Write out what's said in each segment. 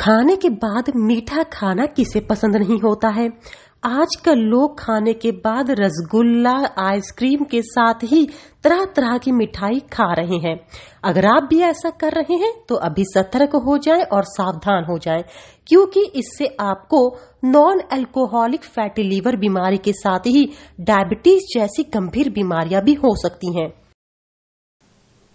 खाने के बाद मीठा खाना किसे पसंद नहीं होता है। आजकल लोग खाने के बाद रसगुल्ला, आइसक्रीम के साथ ही तरह तरह की मिठाई खा रहे हैं। अगर आप भी ऐसा कर रहे हैं तो अभी सतर्क हो जाएं और सावधान हो जाएं, क्योंकि इससे आपको नॉन अल्कोहलिक फैटी लीवर बीमारी के साथ ही डायबिटीज जैसी गंभीर बीमारियां भी हो सकती हैं।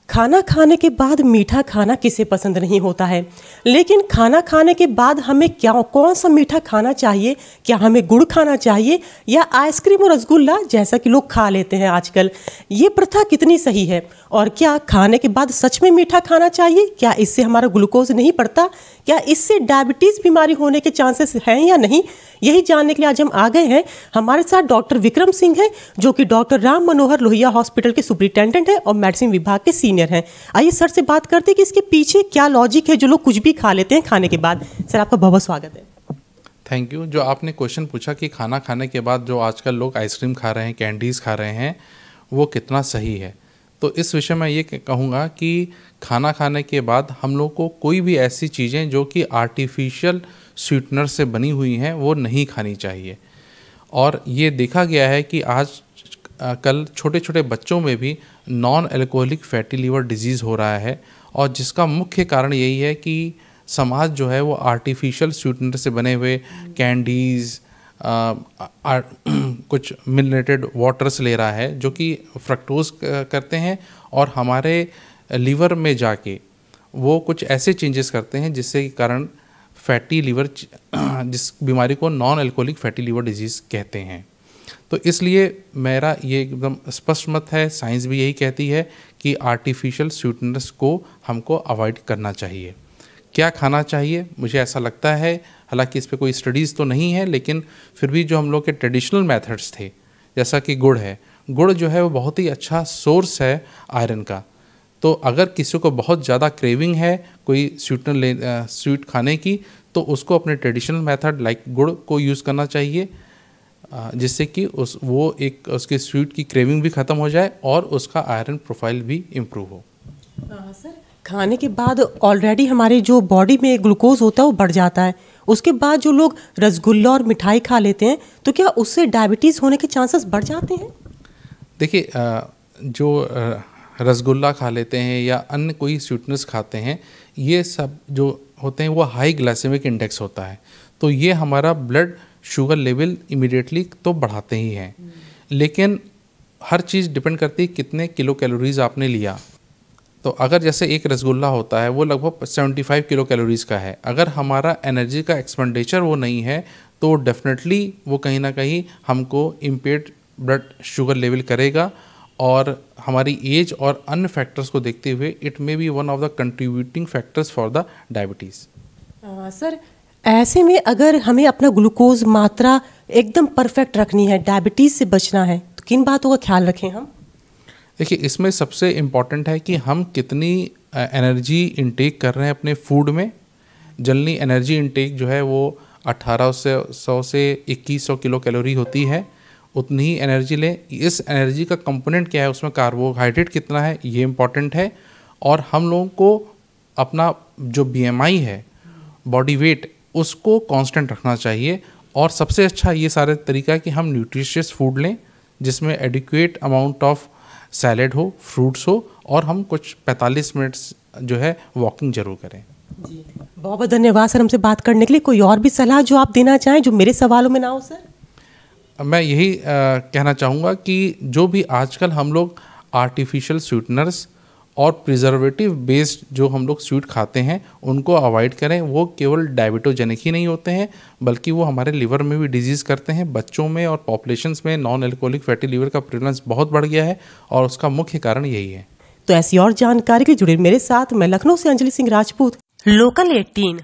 खाना खाने के बाद मीठा खाना किसे पसंद नहीं होता है, लेकिन खाना खाने के बाद हमें कौन सा मीठा खाना चाहिए? क्या हमें गुड़ खाना चाहिए या आइसक्रीम और रसगुल्ला जैसा कि लोग खा लेते हैं आजकल? ये प्रथा कितनी सही है? और क्या खाने के बाद सच में मीठा खाना चाहिए? क्या इससे हमारा ग्लूकोज नहीं बढ़ता? क्या इससे डायबिटीज बीमारी होने के चांसेस हैं या नहीं? यही जानने के लिए आज हम आ गए हैं। हमारे साथ डॉक्टर विक्रम सिंह है, जो कि डॉक्टर राम मनोहर लोहिया हॉस्पिटल के सुपरिटेंडेंट है और मेडिसिन विभाग के सीनियर हैं। आइए सर से बात करते हैं कि इसके पीछे क्या लॉजिक है जो लोग कुछ भी खा लेते हैं खाने के बाद। सर, आपका बहुत बहुत स्वागत है। Thank you. जो आपने क्वेश्चन पूछा कि खाना खाने के बाद जो आजकल लोग आइसक्रीम खा रहे हैं, कैंडीज़ खा रहे हैं, वो कितना सही है, तो इस विषय में ये कहूँगा कि खाना खाने के बाद हम लोग को कोई भी ऐसी चीज़ें जो कि आर्टिफिशियल स्वीटनर से बनी हुई हैं वो नहीं खानी चाहिए। और ये देखा गया है कि आज कल छोटे छोटे बच्चों में भी non alcoholic fatty liver disease हो रहा है, और जिसका मुख्य कारण यही है कि समाज जो है वो आर्टिफिशियल स्वीटनर से बने हुए कैंडीज़, कुछ मिनरेटेड वाटर्स ले रहा है जो कि फ्रक्टोज करते हैं, और हमारे लीवर में जाके वो कुछ ऐसे चेंजेस करते हैं जिससे के कारण फैटी लीवर, जिस बीमारी को non alcoholic fatty liver disease कहते हैं। तो इसलिए मेरा ये एकदम स्पष्ट मत है, साइंस भी यही कहती है कि आर्टिफिशियल स्वीटनर्स को हमको अवॉइड करना चाहिए। क्या खाना चाहिए? मुझे ऐसा लगता है, हालांकि इस पे कोई स्टडीज़ तो नहीं है, लेकिन फिर भी जो हम लोग के ट्रेडिशनल मेथड्स थे, जैसा कि गुड़ है, गुड़ जो है वो बहुत ही अच्छा सोर्स है आयरन का। तो अगर किसी को बहुत ज़्यादा क्रेविंग है कोई स्वीट खाने की, तो उसको अपने ट्रेडिशनल मेथड लाइक गुड़ को यूज़ करना चाहिए, जिससे कि उसके स्वीट की क्रेविंग भी ख़त्म हो जाए और उसका आयरन प्रोफाइल भी इम्प्रूव हो। सर, खाने के बाद ऑलरेडी हमारे जो बॉडी में ग्लूकोज होता है वो बढ़ जाता है। उसके बाद जो लोग रसगुल्ला और मिठाई खा लेते हैं, तो क्या उससे डायबिटीज़ होने के चांसेस बढ़ जाते हैं? देखिए, जो रसगुल्ला खा लेते हैं या अन्य कोई स्वीटनेस खाते हैं, ये सब जो होते हैं वो हाई ग्लाइसेमिक इंडेक्स होता है, तो ये हमारा ब्लड शुगर लेवल इमीडिएटली तो बढ़ाते ही हैं। लेकिन हर चीज़ डिपेंड करती है कितने किलो कैलोरीज आपने लिया। तो अगर जैसे एक रसगुल्ला होता है वो लगभग 75 किलो कैलोरीज़ का है, अगर हमारा एनर्जी का एक्सपेंडिचर वो नहीं है तो डेफिनेटली वो कहीं ना कहीं हमको इम्पेयर्ड ब्लड शुगर लेवल करेगा, और हमारी एज और अन्य फैक्टर्स को देखते हुए it may be one of the contributing factors for the diabetes. Sir, ऐसे में अगर हमें अपना ग्लूकोज मात्रा एकदम परफेक्ट रखनी है, डायबिटीज़ से बचना है, तो किन बातों का ख्याल रखें हम? देखिए, इसमें सबसे इम्पॉर्टेंट है कि हम कितनी एनर्जी इंटेक कर रहे हैं अपने फूड में। जनरली एनर्जी इंटेक जो है वो 1800 से 2100 किलो कैलोरी होती है, उतनी ही एनर्जी लें। इस एनर्जी का कंपोनेंट क्या है, उसमें कार्बोहाइड्रेट कितना है, ये इम्पॉर्टेंट है। और हम लोगों को अपना जो BMI है, बॉडी वेट, उसको कांस्टेंट रखना चाहिए। और सबसे अच्छा ये सारे तरीका है कि हम न्यूट्रिशियस फूड लें, जिसमें एडिक्वेट अमाउंट ऑफ सैलेड हो, फ्रूट्स हो, और हम कुछ 45 मिनट्स जो है वॉकिंग जरूर करें। जी, बहुत बहुत धन्यवाद सर हमसे बात करने के लिए। कोई और भी सलाह जो आप देना चाहें जो मेरे सवालों में ना हो? सर, मैं यही कहना चाहूँगा कि जो भी आजकल हम लोग आर्टिफिशियल स्वीटनर्स और प्रिजर्वेटिव बेस्ड जो हम लोग स्वीट खाते हैं उनको अवॉइड करें। वो केवल डायबिटोजेनिक ही नहीं होते हैं, बल्कि वो हमारे लिवर में भी डिजीज़ करते हैं। बच्चों में और पॉपुलेशंस में नॉन अल्कोहलिक फैटी लीवर का प्रेवलेंस बहुत बढ़ गया है, और उसका मुख्य कारण यही है। तो ऐसी और जानकारी के लिए जुड़े मेरे साथ। मैं लखनऊ से अंजलि सिंह राजपूत, लोकल 18।